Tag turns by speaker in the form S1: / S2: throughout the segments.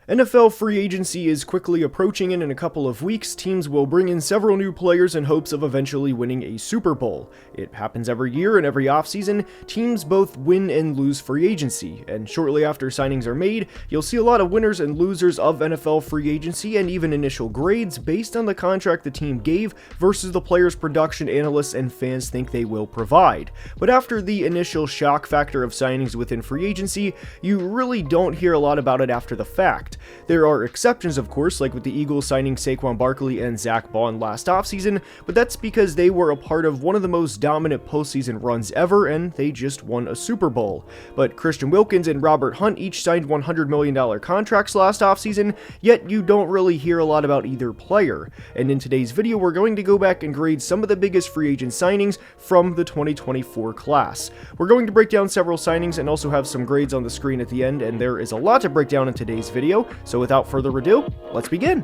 S1: NFL free agency is quickly approaching, and in a couple of weeks, teams will bring in several new players in hopes of eventually winning a Super Bowl. It happens every year, and every offseason, teams both win and lose free agency, and shortly after signings are made, you'll see a lot of winners and losers of NFL free agency and even initial grades based on the contract the team gave versus the player's production analysts and fans think they will provide. But after the initial shock factor of signings within free agency, you really don't hear a lot about it after the fact. There are exceptions, of course, like with the Eagles signing Saquon Barkley and Zach Bond last offseason, but that's because they were a part of one of the most dominant postseason runs ever, and they just won a Super Bowl. But Christian Wilkins and Robert Hunt each signed $100 million contracts last offseason, yet you don't really hear a lot about either player. And in today's video, we're going to go back and grade some of the biggest free agent signings from the 2024 class. We're going to break down several signings and also have some grades on the screen at the end, and there is a lot to break down in today's video. So without further ado, let's begin.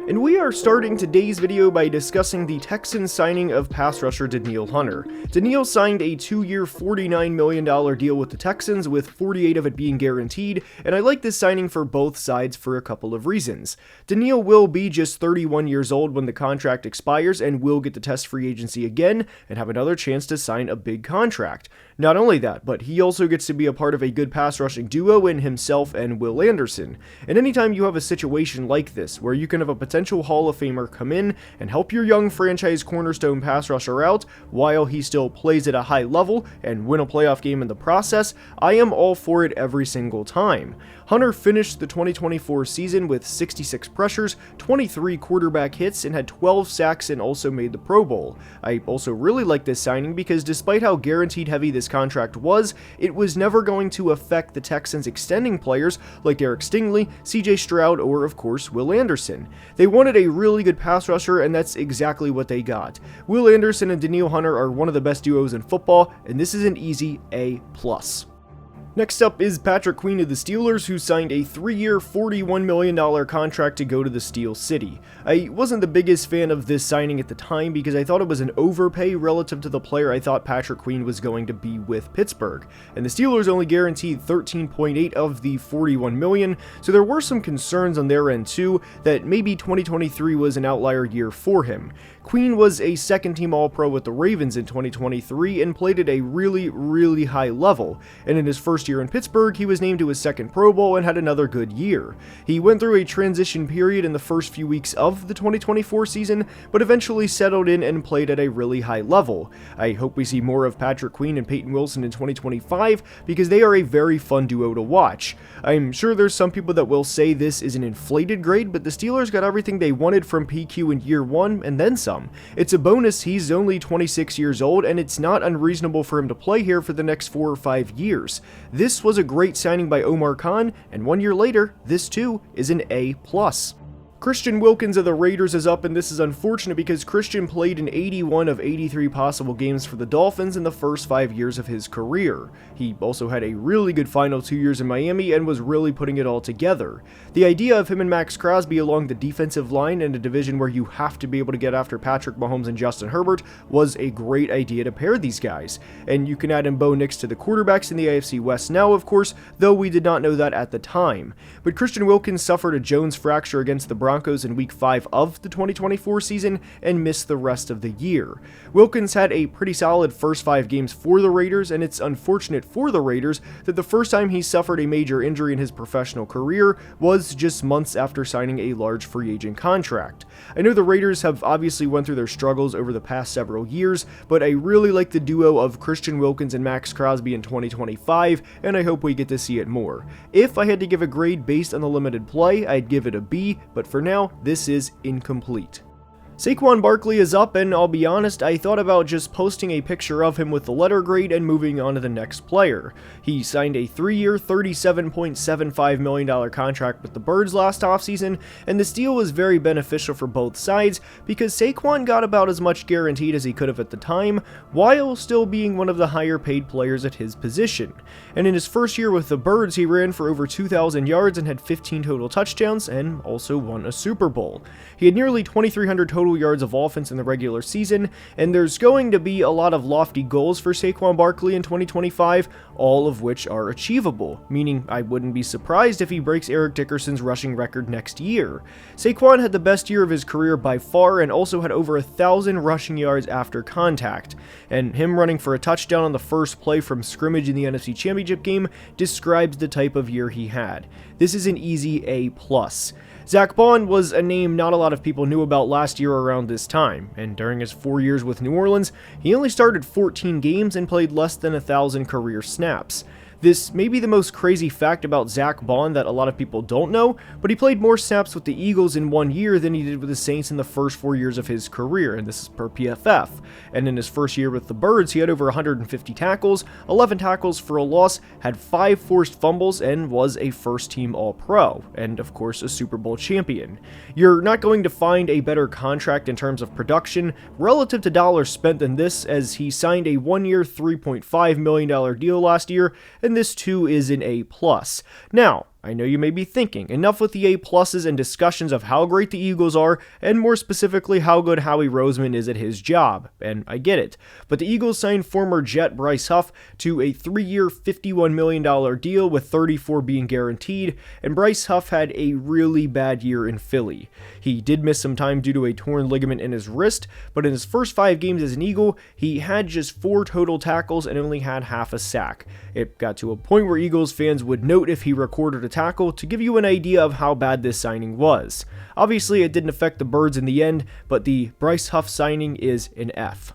S1: And we are starting today's video by discussing the Texans signing of pass rusher Danielle Hunter. Danielle signed a 2-year, $49 million deal with the Texans, with 48 of it being guaranteed, and I like this signing for both sides for a couple of reasons. Danielle will be just 31 years old when the contract expires and will get to test free agency again and have another chance to sign a big contract. Not only that, but he also gets to be a part of a good pass rushing duo in himself and Will Anderson. And anytime you have a situation like this, where you can have a potential Hall of Famer come in and help your young franchise cornerstone pass rusher out while he still plays at a high level and win a playoff game in the process, I am all for it every single time. Hunter finished the 2024 season with 66 pressures, 23 quarterback hits, and had 12 sacks and also made the Pro Bowl. I also really like this signing because despite how guaranteed heavy this contract was, it was never going to affect the Texans extending players like Derek Stingley, CJ Stroud, or of course Will Anderson. They wanted a really good pass rusher, and that's exactly what they got. Will Anderson and Danielle Hunter are one of the best duos in football, and this is an easy A+. Next up is Patrick Queen of the Steelers, who signed a 3-year, $41 million contract to go to the Steel City. I wasn't the biggest fan of this signing at the time because I thought it was an overpay relative to the player I thought Patrick Queen was going to be with Pittsburgh, and the Steelers only guaranteed 13.8 of the $41 million, so there were some concerns on their end too that maybe 2023 was an outlier year for him. Queen was a second-team All-Pro with the Ravens in 2023 and played at a really high level, and in his first year in Pittsburgh, he was named to his second Pro Bowl and had another good year. He went through a transition period in the first few weeks of the 2024 season, but eventually settled in and played at a really high level. I hope we see more of Patrick Queen and Peyton Wilson in 2025 because they are a very fun duo to watch. I'm sure there's some people that will say this is an inflated grade, but the Steelers got everything they wanted from PQ in year one and then some. It's a bonus he's only 26 years old, and it's not unreasonable for him to play here for the next 4 or 5 years. This was a great signing by Omar Khan, and 1 year later, this too is an A+. Christian Wilkins of the Raiders is up, and this is unfortunate because Christian played in 81 of 83 possible games for the Dolphins in the first 5 years of his career. He also had a really good final 2 years in Miami and was really putting it all together. The idea of him and Max Crosby along the defensive line in a division where you have to be able to get after Patrick Mahomes and Justin Herbert was a great idea to pair these guys. And you can add in Bo Nix to the quarterbacks in the AFC West now, of course, though we did not know that at the time. But Christian Wilkins suffered a Jones fracture against the Broncos in Week 5 of the 2024 season and missed the rest of the year. Wilkins had a pretty solid first 5 games for the Raiders, and it's unfortunate for the Raiders that the first time he suffered a major injury in his professional career was just months after signing a large free agent contract. I know the Raiders have obviously went through their struggles over the past several years, but I really like the duo of Christian Wilkins and Max Crosby in 2025, and I hope we get to see it more. If I had to give a grade based on the limited play, I'd give it a B, but for now, this is incomplete. Saquon Barkley is up, and I'll be honest, I thought about just posting a picture of him with the letter grade and moving on to the next player. He signed a 3-year, $37.75 million contract with the Birds last offseason, and this deal was very beneficial for both sides because Saquon got about as much guaranteed as he could have at the time, while still being one of the higher paid players at his position. And in his first year with the Birds, he ran for over 2,000 yards and had 15 total touchdowns, and also won a Super Bowl. He had nearly 2,300 total yards of offense in the regular season, and there's going to be a lot of lofty goals for Saquon Barkley in 2025, all of which are achievable, meaning I wouldn't be surprised if he breaks Eric Dickerson's rushing record next year. Saquon had the best year of his career by far and also had over 1,000 rushing yards after contact, and him running for a touchdown on the first play from scrimmage in the NFC Championship game describes the type of year he had. This is an easy A+. Zack Baun was a name not a lot of people knew about last year around this time, and during his 4 years with New Orleans, he only started 14 games and played less than 1,000 career snaps. This may be the most crazy fact about Zack Baun that a lot of people don't know, but he played more snaps with the Eagles in 1 year than he did with the Saints in the first 4 years of his career, and this is per PFF. And in his first year with the Birds, he had over 150 tackles, 11 tackles for a loss, had 5 forced fumbles, and was a first-team All-Pro, and of course a Super Bowl champion. You're not going to find a better contract in terms of production relative to dollars spent than this, as he signed a 1-year $3.5 million deal last year, and this too is an A+. Now, I know you may be thinking, enough with the A+s and discussions of how great the Eagles are, and more specifically how good Howie Roseman is at his job, and I get it. But the Eagles signed former Jet Bryce Huff to a 3-year $51 million deal with 34 being guaranteed, and Bryce Huff had a really bad year in Philly. He did miss some time due to a torn ligament in his wrist, but in his first 5 games as an Eagle, he had just 4 total tackles and only had half a sack. It got to a point where Eagles fans would note if he recorded a tackle to give you an idea of how bad this signing was. Obviously, it didn't affect the Birds in the end, but the Bryce Huff signing is an F.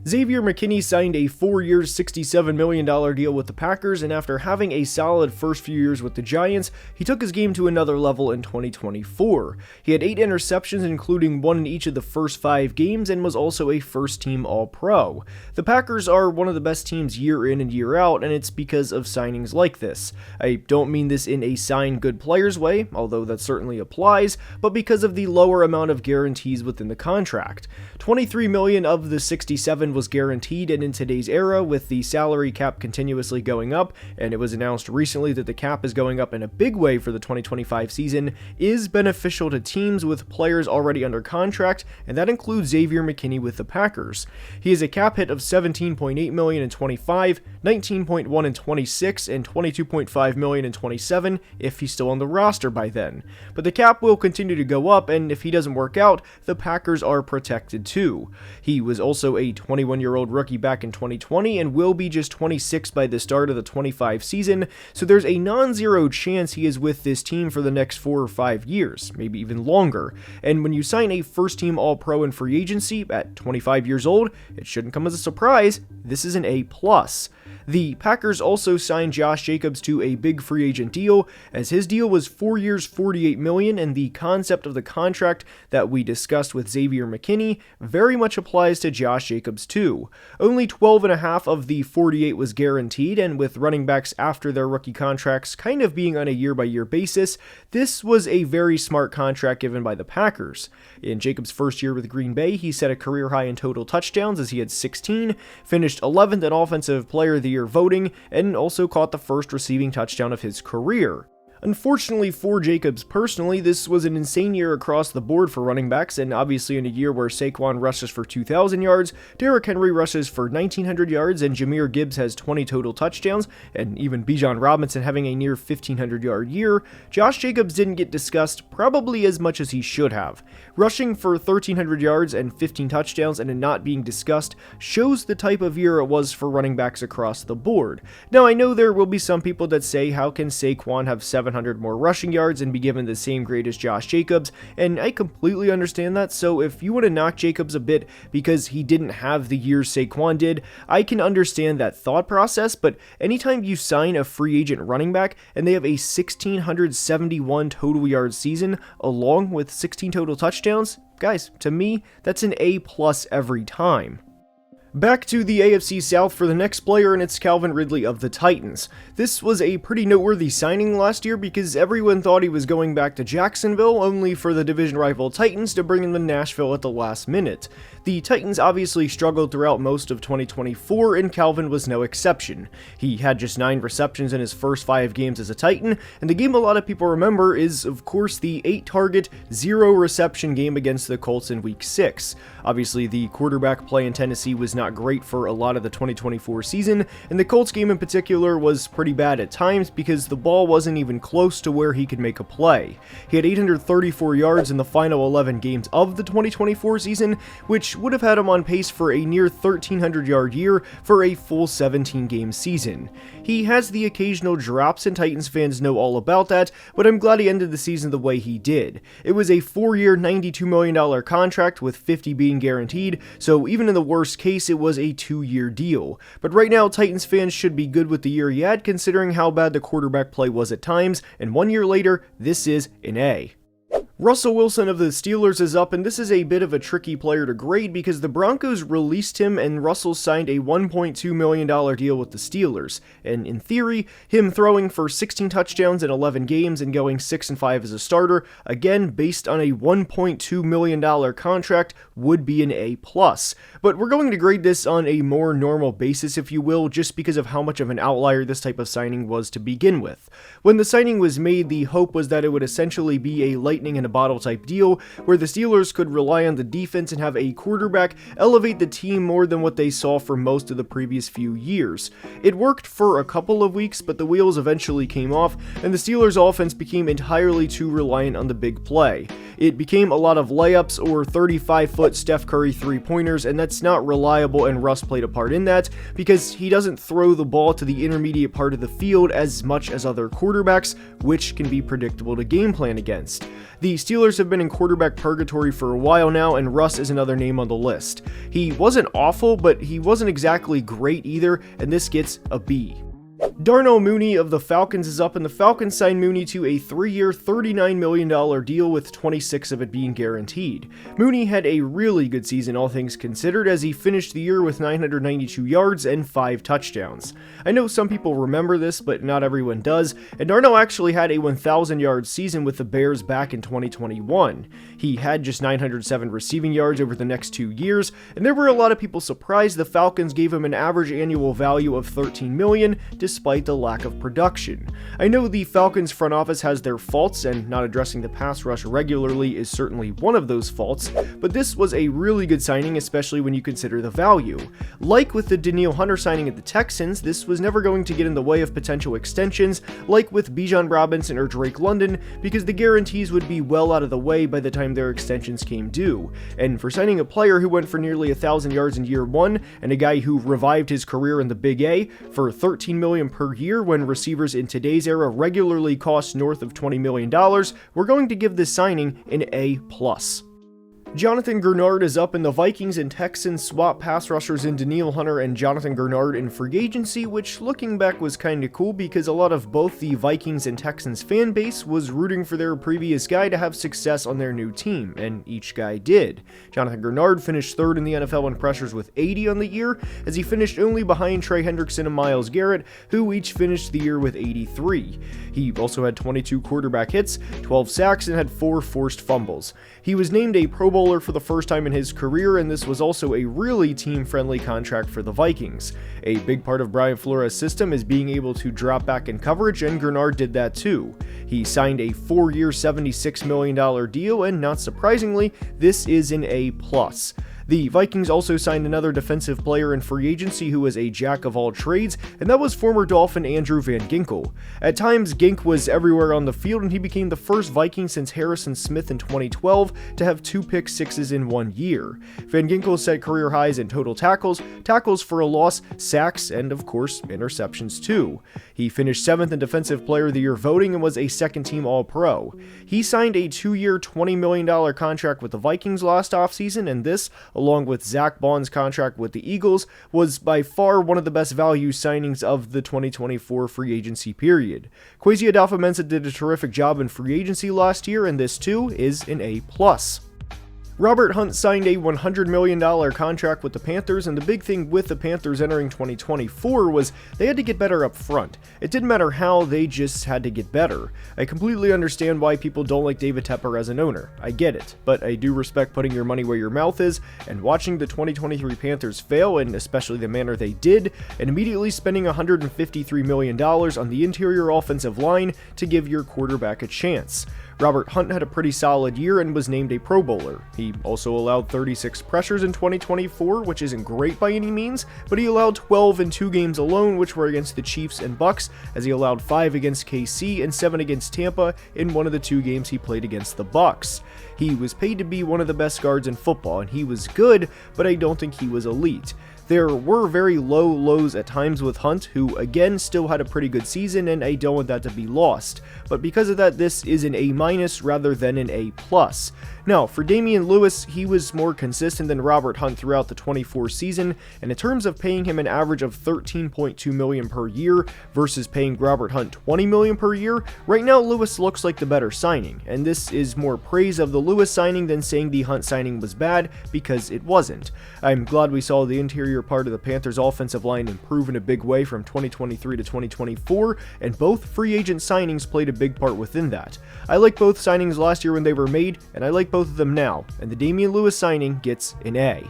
S1: Xavier McKinney signed a 4-year $67 million deal with the Packers, and after having a solid first few years with the Giants, he took his game to another level in 2024. He had 8 interceptions, including 1 in each of the first 5 games, and was also a first-team All-Pro. The Packers are one of the best teams year in and year out, and it's because of signings like this. I don't mean this in a sign good players way, although that certainly applies, but because of the lower amount of guarantees within the contract. $23 million of the $67 was guaranteed, and in today's era, with the salary cap continuously going up, and it was announced recently that the cap is going up in a big way for the 2025 season, is beneficial to teams with players already under contract, and that includes Xavier McKinney with the Packers. He has a cap hit of $17.8 million in 25, $19.1 in 26, and $22.5 million in 27 if he's still on the roster by then. But the cap will continue to go up, and if he doesn't work out, the Packers are protected too. He was also a 21-year-old rookie back in 2020 and will be just 26 by the start of the 25 season, so there's a non-zero chance he is with this team for the next 4 or 5 years, maybe even longer. And when you sign a first-team All-Pro in free agency at 25 years old, it shouldn't come as a surprise, this is an A+. The Packers also signed Josh Jacobs to a big free agent deal, as his deal was 4 years, $48 million, and the concept of the contract that we discussed with Xavier McKinney very much applies to Josh Jacobs too. Only 12.5 of the 48 was guaranteed, and with running backs after their rookie contracts kind of being on a year-by-year basis, this was a very smart contract given by the Packers. In Jacobs' first year with Green Bay, he set a career high in total touchdowns as he had 16, finished 11th in Offensive Player of the Year voting, and also caught the first receiving touchdown of his career. Unfortunately for Jacobs personally, this was an insane year across the board for running backs, and obviously in a year where Saquon rushes for 2,000 yards, Derrick Henry rushes for 1,900 yards, and Jahmyr Gibbs has 20 total touchdowns, and even Bijan Robinson having a near 1,500-yard year, Josh Jacobs didn't get discussed probably as much as he should have. Rushing for 1,300 yards and 15 touchdowns and it not being discussed shows the type of year it was for running backs across the board. Now, I know there will be some people that say, how can Saquon have 700 more rushing yards and be given the same grade as Josh Jacobs, and I completely understand that, so if you want to knock Jacobs a bit because he didn't have the years Saquon did, I can understand that thought process, but anytime you sign a free agent running back and they have a 1,671 total yard season along with 16 total touchdowns, guys, to me, that's an A+ every time. Back to the AFC South for the next player, and it's Calvin Ridley of the Titans. This was a pretty noteworthy signing last year because everyone thought he was going back to Jacksonville, only for the division rival Titans to bring him to Nashville at the last minute. The Titans obviously struggled throughout most of 2024, and Calvin was no exception. He had just 9 receptions in his first 5 games as a Titan, and the game a lot of people remember is, of course, the 8-target, 0-reception game against the Colts in Week 6. Obviously, the quarterback play in Tennessee was not great for a lot of the 2024 season, and the Colts game in particular was pretty bad at times because the ball wasn't even close to where he could make a play. He had 834 yards in the final 11 games of the 2024 season, which would have had him on pace for a near 1,300-yard year for a full 17-game season. He has the occasional drops, and Titans fans know all about that, but I'm glad he ended the season the way he did. It was a 4-year, $92 million contract with 50 being guaranteed, so even in the worst case, it was a 2-year deal. But right now, Titans fans should be good with the year he had, considering how bad the quarterback play was at times, and 1 year later, this is an A. Russell Wilson of the Steelers is up, and this is a bit of a tricky player to grade because the Broncos released him and Russell signed a $1.2 million deal with the Steelers. And in theory, him throwing for 16 touchdowns in 11 games and going 6-5 as a starter, again based on a $1.2 million contract, would be an A+. But we're going to grade this on a more normal basis, if you will, just because of how much of an outlier this type of signing was to begin with. When the signing was made, the hope was that it would essentially be a lightning in a bottle type deal where the Steelers could rely on the defense and have a quarterback elevate the team more than what they saw for most of the previous few years. It worked for a couple of weeks, but the wheels eventually came off and the Steelers' offense became entirely too reliant on the big play. It became a lot of layups or 35-foot Steph Curry three-pointers, and that's not reliable, and Russ played a part in that because he doesn't throw the ball to the intermediate part of the field as much as other quarterbacks, which can be predictable to game plan against. The Steelers have been in quarterback purgatory for a while now, and Russ is another name on the list. He wasn't awful, but he wasn't exactly great either, and this gets a B. Darnell Mooney of the Falcons is up, and the Falcons signed Mooney to a 3-year, $39 million deal with 26 of it being guaranteed. Mooney had a really good season, all things considered, as he finished the year with 992 yards and 5 touchdowns. I know some people remember this, but not everyone does, and Darnell actually had a 1,000-yard season with the Bears back in 2021. He had just 907 receiving yards over the next 2 years, and there were a lot of people surprised the Falcons gave him an average annual value of $13 million, despite the lack of production. I know the Falcons front office has their faults, and not addressing the pass rush regularly is certainly one of those faults, but this was a really good signing, especially when you consider the value. Like with the Danielle Hunter signing at the Texans, this was never going to get in the way of potential extensions, like with Bijan Robinson or Drake London, because the guarantees would be well out of the way by the time their extensions came due. And for signing a player who went for nearly 1,000 yards in year 1, and a guy who revived his career in the Big A for $13 million per year when receivers in today's era regularly cost north of $20 million, we're going to give this signing an A+. Jonathan Greenard is up, and the Vikings and Texans swap pass rushers in Danielle Hunter and Jonathan Greenard in free agency, which looking back was kinda cool because a lot of both the Vikings and Texans fan base was rooting for their previous guy to have success on their new team, and each guy did. Jonathan Greenard finished 3rd in the NFL in pressures with 80 on the year, as he finished only behind Trey Hendrickson and Myles Garrett, who each finished the year with 83. He also had 22 quarterback hits, 12 sacks, and had 4 forced fumbles. He was named a Pro Bowler for the first time in his career, and this was also a really team-friendly contract for the Vikings. A big part of Brian Flores' system is being able to drop back in coverage, and Greenard did that too. He signed a 4-year, $76 million deal, and not surprisingly, this is an A+. The Vikings also signed another defensive player in free agency who was a jack of all trades, and that was former Dolphin Andrew Van Ginkel. At times, Gink was everywhere on the field, and he became the first Viking since Harrison Smith in 2012 to have 2 pick sixes in 1 year. Van Ginkel set career highs in total tackles, tackles for a loss, sacks, and of course, interceptions too. He finished 7th in Defensive Player of the Year voting and was a second-team All-Pro. He signed a 2-year, $20 million contract with the Vikings last offseason, and this, along with Zach Bond's contract with the Eagles, was by far one of the best value signings of the 2024 free agency period. Kwesi Adolfo-Mensah did a terrific job in free agency last year, and this too is an A+. Robert Hunt signed a $100 million contract with the Panthers, and the big thing with the Panthers entering 2024 was they had to get better up front. It didn't matter how, they just had to get better. I completely understand why people don't like David Tepper as an owner. I get it, but I do respect putting your money where your mouth is, and watching the 2023 Panthers fail, and especially the manner they did, and immediately spending $153 million on the interior offensive line to give your quarterback a chance. Robert Hunt had a pretty solid year and was named a Pro Bowler. He also allowed 36 pressures in 2024, which isn't great by any means, but he allowed 12 in 2 games alone, which were against the Chiefs and Bucks, as he allowed 5 against KC and 7 against Tampa in one of the 2 games he played against the Bucks. He was paid to be one of the best guards in football, and he was good, but I don't think he was elite. There were very low lows at times with Hunt, who again still had a pretty good season, and I don't want that to be lost. But because of that, this is an A- rather than an A+. Now, for Damian Lewis, he was more consistent than Robert Hunt throughout the 24 season, and in terms of paying him an average of $13.2 million per year versus paying Robert Hunt $20 million per year, right now Lewis looks like the better signing, and this is more praise of the Lewis signing than saying the Hunt signing was bad, because it wasn't. I'm glad we saw the interior part of the Panthers' offensive line improve in a big way from 2023 to 2024, and both free agent signings played a big part within that. I like both signings last year when they were made, and I like both of them now, and the Damian Lewis signing gets an A.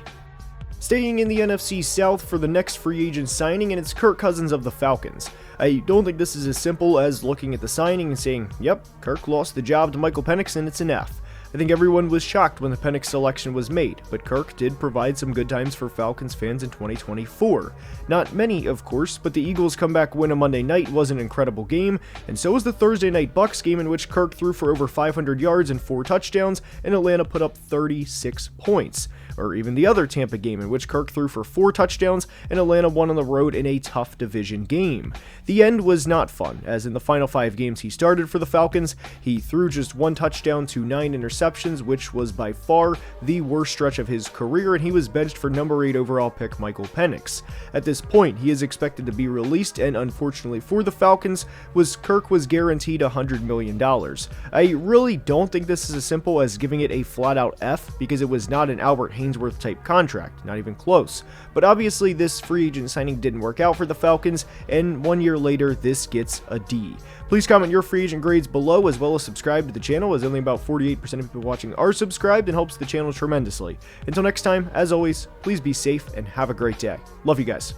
S1: Staying in the NFC South for the next free agent signing, and it's Kirk Cousins of the Falcons. I don't think this is as simple as looking at the signing and saying, yep, Kirk lost the job to Michael Penix and it's an F. I think everyone was shocked when the Penix selection was made, but Kirk did provide some good times for Falcons fans in 2024. Not many, of course, but the Eagles' comeback win on Monday night was an incredible game, and so was the Thursday night Bucks game in which Kirk threw for over 500 yards and 4 touchdowns, and Atlanta put up 36 points. Or even the other Tampa game in which Kirk threw for 4 touchdowns, and Atlanta won on the road in a tough division game. The end was not fun, as in the final 5 games he started for the Falcons, he threw just 1 touchdown to 9 interceptions, which was by far the worst stretch of his career, and he was benched for number 8 overall pick Michael Penix. At this point, he is expected to be released, and unfortunately for the Falcons, Kirk was guaranteed $100 million. I really don't think this is as simple as giving it a flat-out F, because it was not an Albert Haynesworth type contract, not even close. But obviously this free agent signing didn't work out for the Falcons, and 1 year later this gets a D. Please comment your free agent grades below, as well as subscribe to the channel, as only about 48% of people watching are subscribed, and helps the channel tremendously. Until next time, as always, please be safe and have a great day. Love you guys.